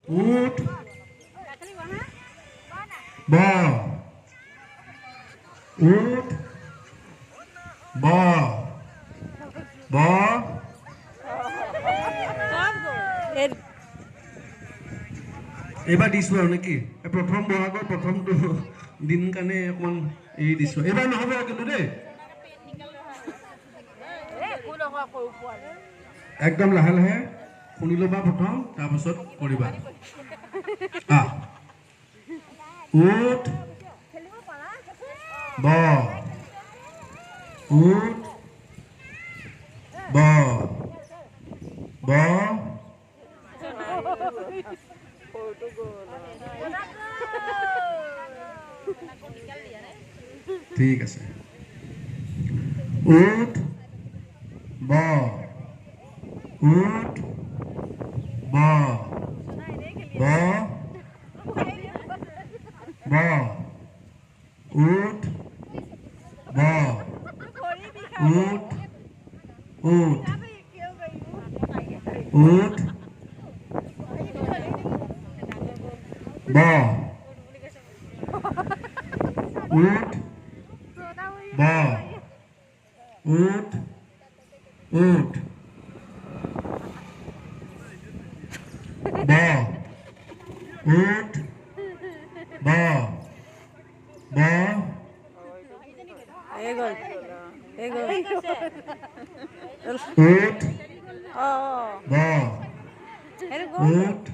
উঠ ব উঠ ব ব এইবাৰ দিছো আৰু নেকি প্ৰথম বহাগৰ প্ৰথমটো দিন কাৰণে অকমান এৰি দিছো এইবাৰ নহ'ব কিন্তু দেই একদম লাহে লাহে শুনি ল'বা প্ৰথম তাৰপিছত কৰিবা উঠ ব উঠ ব ব ঠিক আছে উঠ ব উঠ ব ব ব উঠ ব উঠ উঠ উঠ ব উঠ ব উঠ উঠ ব উঠ ব ব উঠ ব উঠ